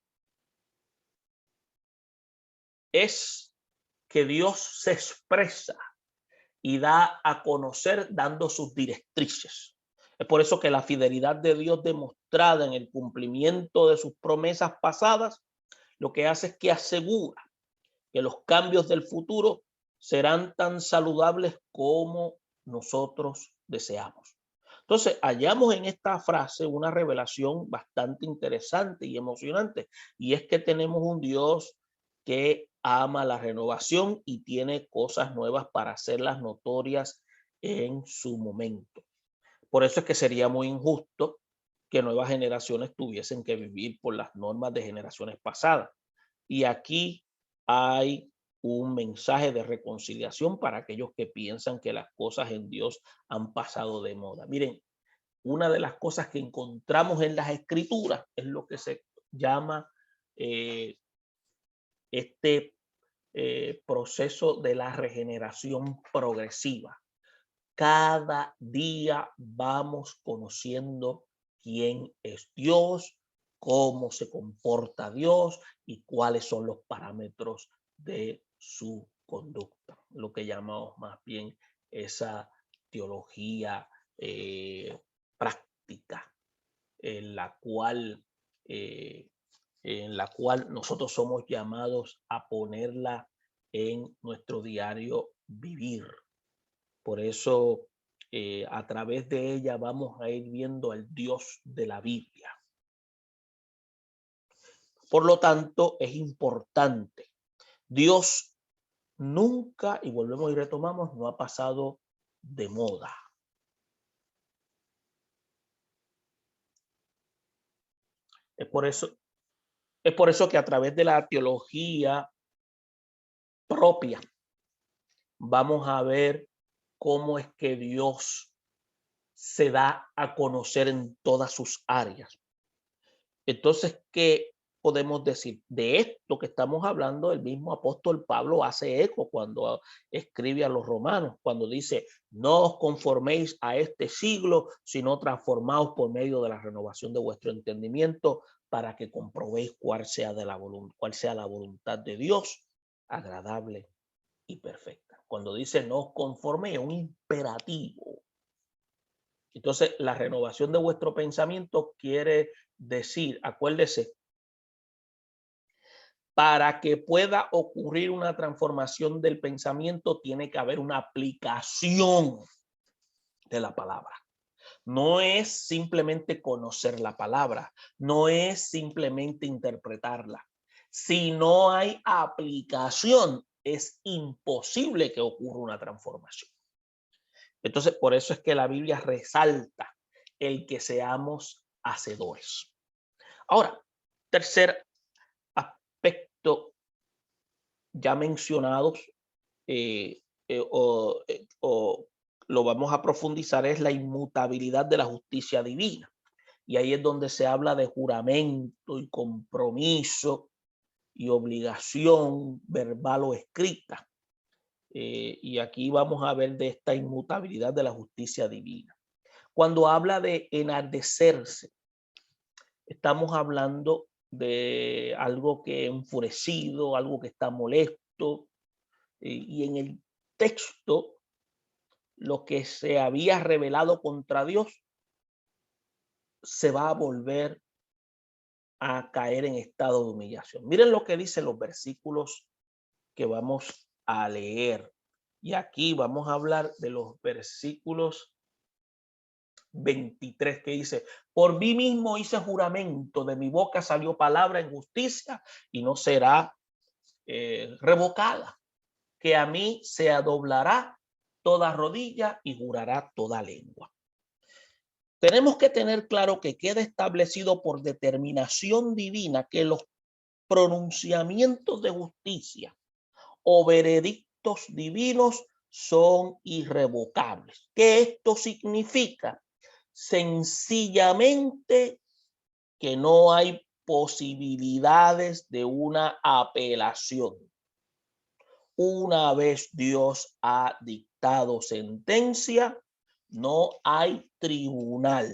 es que Dios se expresa y da a conocer dando sus directrices. Es por eso que la fidelidad de Dios demostrada en el cumplimiento de sus promesas pasadas, lo que hace es que asegura que los cambios del futuro serán tan saludables como nosotros deseamos. Entonces, hallamos en esta frase una revelación bastante interesante y emocionante, y es que tenemos un Dios que ama la renovación y tiene cosas nuevas para hacerlas notorias en su momento. Por eso es que sería muy injusto que nuevas generaciones tuviesen que vivir por las normas de generaciones pasadas. Y aquí hay un mensaje de reconciliación para aquellos que piensan que las cosas en Dios han pasado de moda. Miren, una de las cosas que encontramos en las escrituras es lo que se llama este proceso de la regeneración progresiva. Cada día vamos conociendo quién es Dios, cómo se comporta Dios y cuáles son los parámetros de su conducta. Lo que llamamos más bien esa teología práctica en la cual nosotros somos llamados a ponerla en nuestro diario vivir. Por eso, a través de ella vamos a ir viendo al Dios de la Biblia. Por lo tanto, es importante. Dios nunca, y volvemos y retomamos, no ha pasado de moda. Es por eso que a través de la teología propia vamos a ver cómo es que Dios se da a conocer en todas sus áreas. Entonces, ¿qué podemos decir? De esto que estamos hablando, el mismo apóstol Pablo hace eco cuando escribe a los romanos, cuando dice, no os conforméis a este siglo, sino transformaos por medio de la renovación de vuestro entendimiento para que comprobéis cuál sea la voluntad de Dios, agradable y perfecta. Cuando dice no os conforméis, es un imperativo. Entonces, la renovación de vuestro pensamiento quiere decir, acuérdese, para que pueda ocurrir una transformación del pensamiento, tiene que haber una aplicación de la palabra. No es simplemente conocer la palabra, no es simplemente interpretarla. Si no hay aplicación, es imposible que ocurra una transformación. Entonces, por eso es que la Biblia resalta el que seamos hacedores. Ahora, tercer aspecto ya mencionados o lo vamos a profundizar es la inmutabilidad de la justicia divina. Y ahí es donde se habla de juramento y compromiso y obligación verbal o escrita. Y aquí vamos a ver de esta inmutabilidad de la justicia divina. Cuando habla de enardecerse, estamos hablando de algo que es enfurecido, algo que está molesto. Y en el texto, lo que se había revelado contra Dios se va a volver a caer en estado de humillación. Miren lo que dicen los versículos que vamos a leer. Y aquí vamos a hablar de los versículos 23 que dice, por mí mismo hice juramento, de mi boca salió palabra en justicia y no será revocada, que a mí se adoblará toda rodilla y jurará toda lengua. Tenemos que tener claro que queda establecido por determinación divina que los pronunciamientos de justicia o veredictos divinos son irrevocables. ¿Qué esto significa? Sencillamente que no hay posibilidades de una apelación. Una vez Dios ha dictado sentencia, no hay tribunal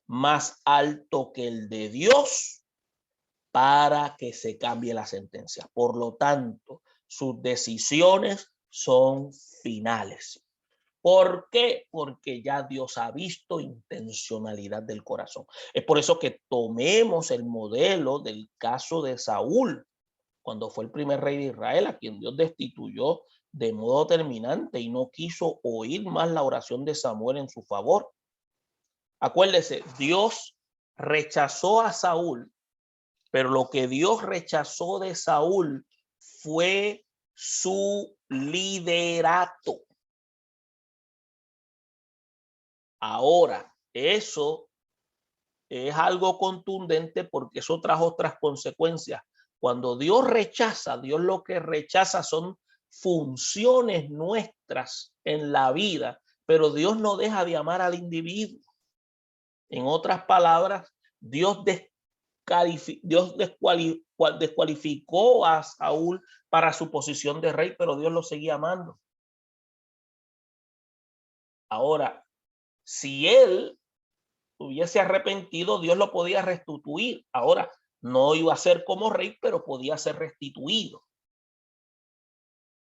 más alto que el de Dios para que se cambie la sentencia. Por lo tanto, sus decisiones son finales. ¿Por qué? Porque ya Dios ha visto intencionalidad del corazón. Es por eso que tomemos el modelo del caso de Saúl, cuando fue el primer rey de Israel, a quien Dios destituyó de modo terminante y no quiso oír más la oración de Samuel en su favor. Acuérdese, Dios rechazó a Saúl, pero lo que Dios rechazó de Saúl fue su liderato. Ahora, eso es algo contundente porque eso trajo otras consecuencias. Cuando Dios rechaza, Dios lo que rechaza son funciones nuestras en la vida, pero Dios no deja de amar al individuo. En otras palabras, Dios descualificó a Saúl para su posición de rey, pero Dios lo seguía amando. Ahora, si él hubiese arrepentido, Dios lo podía restituir. Ahora, no iba a ser como rey, pero podía ser restituido.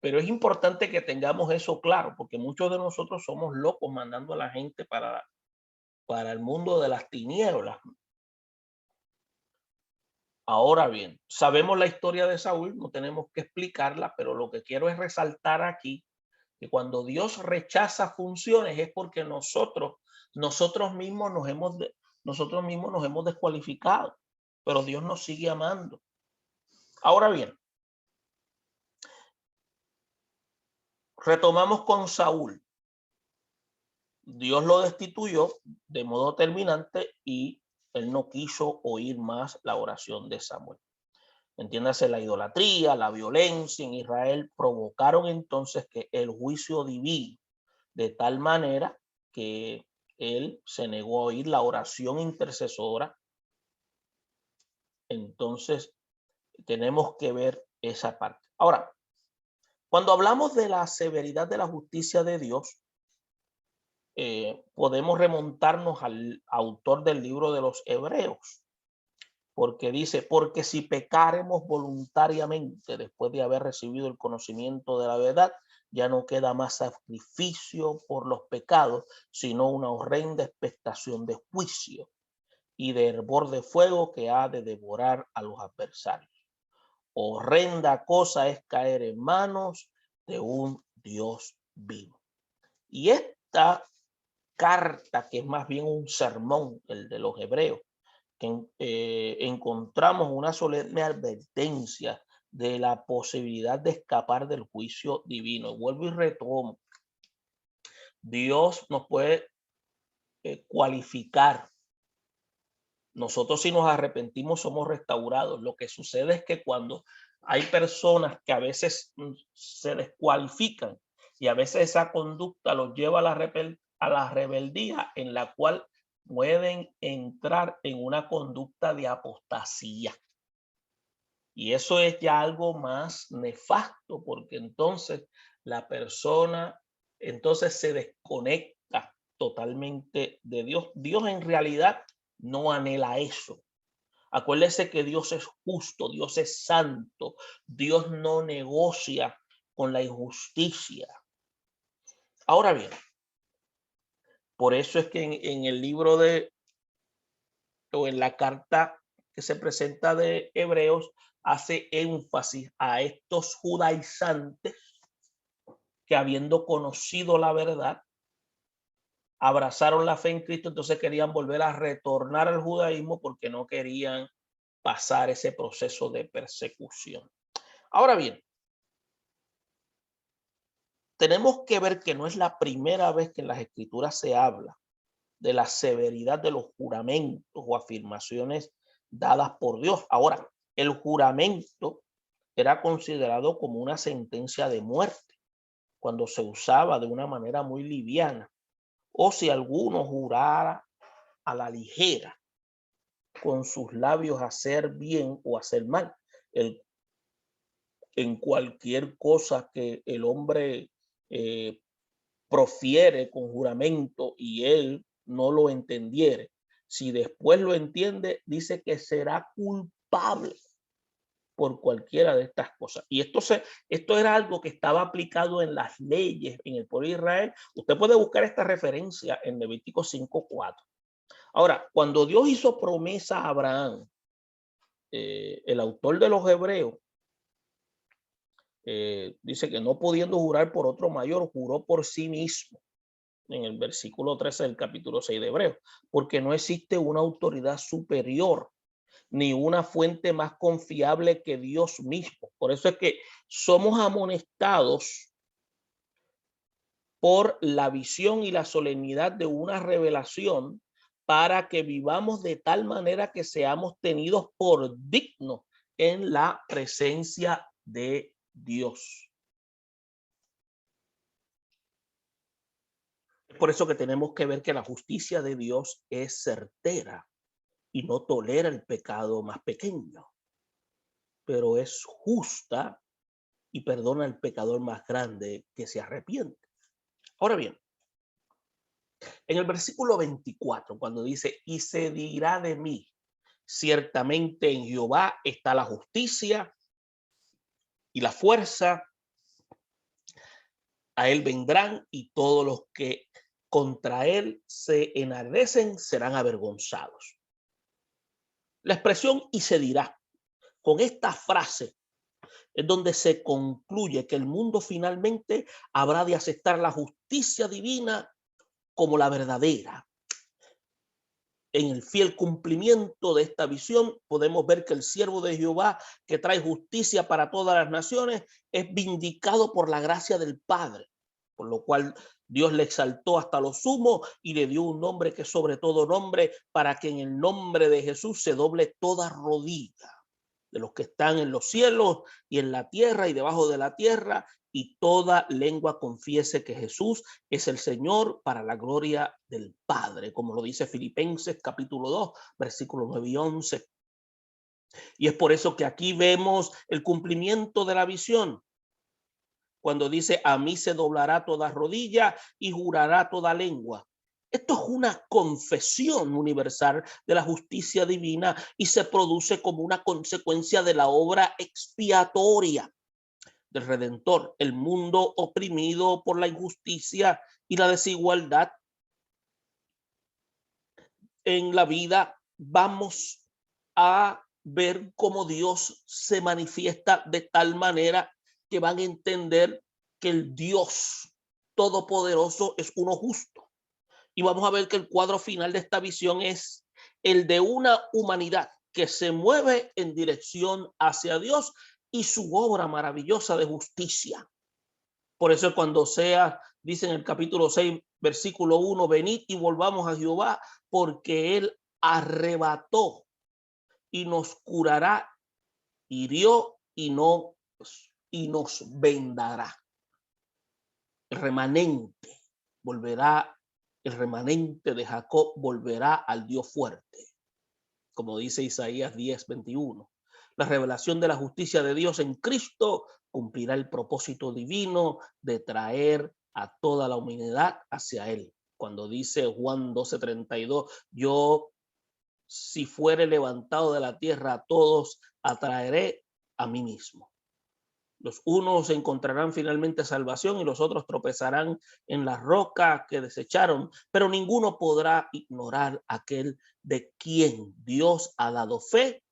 Pero es importante que tengamos eso claro, porque muchos de nosotros somos locos mandando a la gente para el mundo de las tinieblas. Ahora bien, sabemos la historia de Saúl, no tenemos que explicarla, pero lo que quiero es resaltar aquí que cuando Dios rechaza funciones es porque nosotros mismos nos hemos descualificado, pero Dios nos sigue amando. Ahora bien, retomamos con Saúl. Dios lo destituyó de modo terminante y él no quiso oír más la oración de Samuel. Entiéndase, la idolatría, la violencia en Israel provocaron entonces que el juicio divino, de tal manera que él se negó a oír la oración intercesora. Entonces tenemos que ver esa parte. Ahora, cuando hablamos de la severidad de la justicia de Dios, podemos remontarnos al autor del libro de los Hebreos, porque dice, porque si pecaremos voluntariamente después de haber recibido el conocimiento de la verdad, ya no queda más sacrificio por los pecados, sino una horrenda expectación de juicio y de hervor de fuego que ha de devorar a los adversarios. Horrenda cosa es caer en manos de un Dios vivo. Y esta carta, que es más bien un sermón, el de los Hebreos, que encontramos una solemne advertencia de la posibilidad de escapar del juicio divino. Vuelvo y retomo. Dios nos puede cualificar. Nosotros, si nos arrepentimos, somos restaurados. Lo que sucede es que cuando hay personas que a veces se descualifican y a veces esa conducta los lleva a la rebeldía, en la cual pueden entrar en una conducta de apostasía. Y eso es ya algo más nefasto, porque entonces la persona se desconecta totalmente de Dios. Dios en realidad no anhela eso. Acuérdese que Dios es justo, Dios es santo, Dios no negocia con la injusticia. Ahora bien, por eso es que en el libro o en la carta que se presenta de Hebreos, hace énfasis a estos judaizantes que, habiendo conocido la verdad, abrazaron la fe en Cristo, entonces querían volver a retornar al judaísmo porque no querían pasar ese proceso de persecución. Ahora bien, tenemos que ver que no es la primera vez que en las escrituras se habla de la severidad de los juramentos o afirmaciones dadas por Dios. Ahora, el juramento era considerado como una sentencia de muerte cuando se usaba de una manera muy liviana, o si alguno jurara a la ligera con sus labios hacer bien o hacer mal. En cualquier cosa que el hombre profiere con juramento y él no lo entendiere, si después lo entiende, dice que será culpable por cualquiera de estas cosas. Y esto era algo que estaba aplicado en las leyes en el pueblo de Israel. Usted puede buscar esta referencia en Levítico 5:4. Ahora, cuando Dios hizo promesa a Abraham, el autor de los Hebreos dice que no pudiendo jurar por otro mayor, juró por sí mismo, en el versículo 13 del capítulo 6 de Hebreos, porque no existe una autoridad superior ni una fuente más confiable que Dios mismo. Por eso es que somos amonestados por la visión y la solemnidad de una revelación, para que vivamos de tal manera que seamos tenidos por dignos en la presencia de Dios. Es por eso que tenemos que ver que la justicia de Dios es certera y no tolera el pecado más pequeño, pero es justa y perdona al pecador más grande que se arrepiente. Ahora bien, en el versículo 24, cuando dice, y se dirá de mí, ciertamente en Jehová está la justicia y la fuerza, a él vendrán y todos los que contra él se enardecen serán avergonzados. La expresión y se dirá, con esta frase es donde se concluye que el mundo finalmente habrá de aceptar la justicia divina como la verdadera. En el fiel cumplimiento de esta visión podemos ver que el siervo de Jehová, que trae justicia para todas las naciones, es vindicado por la gracia del Padre, por lo cual Dios le exaltó hasta lo sumo y le dio un nombre que es sobre todo nombre, para que en el nombre de Jesús se doble toda rodilla de los que están en los cielos y en la tierra y debajo de la tierra, y toda lengua confiese que Jesús es el Señor, para la gloria del Padre, como lo dice Filipenses capítulo 2, versículos 9 y 11. Y es por eso que aquí vemos el cumplimiento de la visión, cuando dice, a mí se doblará toda rodilla y jurará toda lengua. Esto es una confesión universal de la justicia divina y se produce como una consecuencia de la obra expiatoria del Redentor. El mundo oprimido por la injusticia y la desigualdad en la vida, vamos a ver cómo Dios se manifiesta de tal manera que van a entender que el Dios todopoderoso es uno justo. Y vamos a ver que el cuadro final de esta visión es el de una humanidad que se mueve en dirección hacia Dios y su obra maravillosa de justicia. Por eso cuando Oseas dice en el capítulo 6, versículo 1, venid y volvamos a Jehová, porque él arrebató y nos curará, hirió y nos vendará. El remanente volverá. El remanente de Jacob volverá al Dios fuerte, como dice Isaías 10:21. La revelación de la justicia de Dios en Cristo cumplirá el propósito divino de traer a toda la humanidad hacia él. Cuando dice Juan 12:32, yo, si fuere levantado de la tierra a todos, atraeré a mí mismo. Los unos encontrarán finalmente salvación y los otros tropezarán en la roca que desecharon, pero ninguno podrá ignorar aquel de quien Dios ha dado fe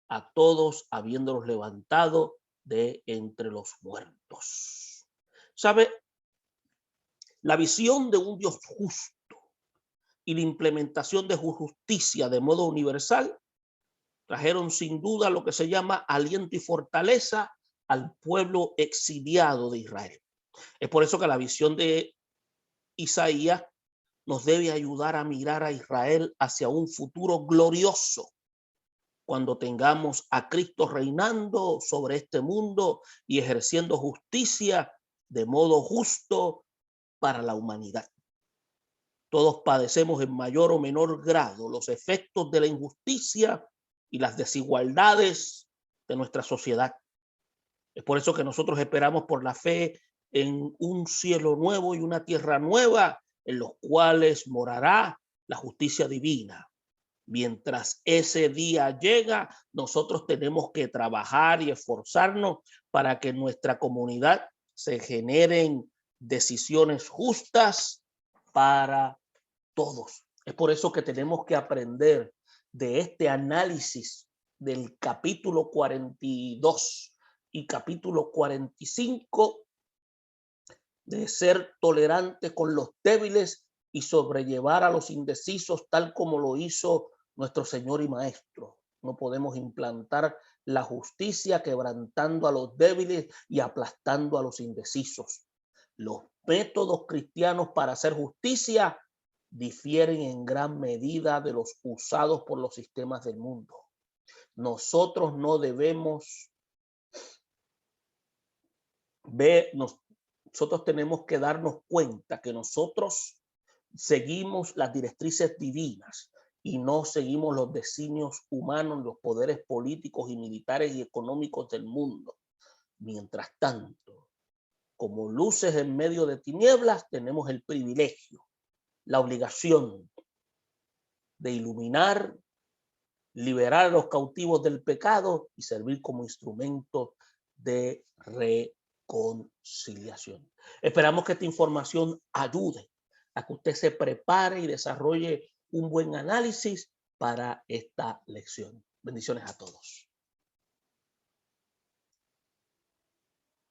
a todos, habiéndolos levantado de entre los muertos. ¿Sabe? La visión de un Dios justo y la implementación de justicia de modo universal trajeron sin duda lo que se llama aliento y fortaleza al pueblo exiliado de Israel. Es por eso que la visión de Isaías nos debe ayudar a mirar a Israel hacia un futuro glorioso, cuando tengamos a Cristo reinando sobre este mundo y ejerciendo justicia de modo justo para la humanidad. Todos padecemos en mayor o menor grado los efectos de la injusticia y las desigualdades de nuestra sociedad. Es por eso que nosotros esperamos por la fe en un cielo nuevo y una tierra nueva, en los cuales morará la justicia divina. Mientras ese día llega, nosotros tenemos que trabajar y esforzarnos para que en nuestra comunidad se generen decisiones justas para todos. Es por eso que tenemos que aprender de este análisis del capítulo 42 y capítulo 45, de ser tolerante con los débiles y sobrellevar a los indecisos, tal como lo hizo nuestro Señor y Maestro. No podemos implantar la justicia quebrantando a los débiles y aplastando a los indecisos. Los métodos cristianos para hacer justicia difieren en gran medida de los usados por los sistemas del mundo. Nosotros no debemos nosotros tenemos que darnos cuenta que nosotros seguimos las directrices divinas y no seguimos los designios humanos, los poderes políticos y militares y económicos del mundo. Mientras tanto, como luces en medio de tinieblas, tenemos el privilegio, la obligación de iluminar, liberar a los cautivos del pecado y servir como instrumento de reconciliación. Esperamos que esta información ayude a que usted se prepare y desarrolle un buen análisis para esta lección. Bendiciones a todos.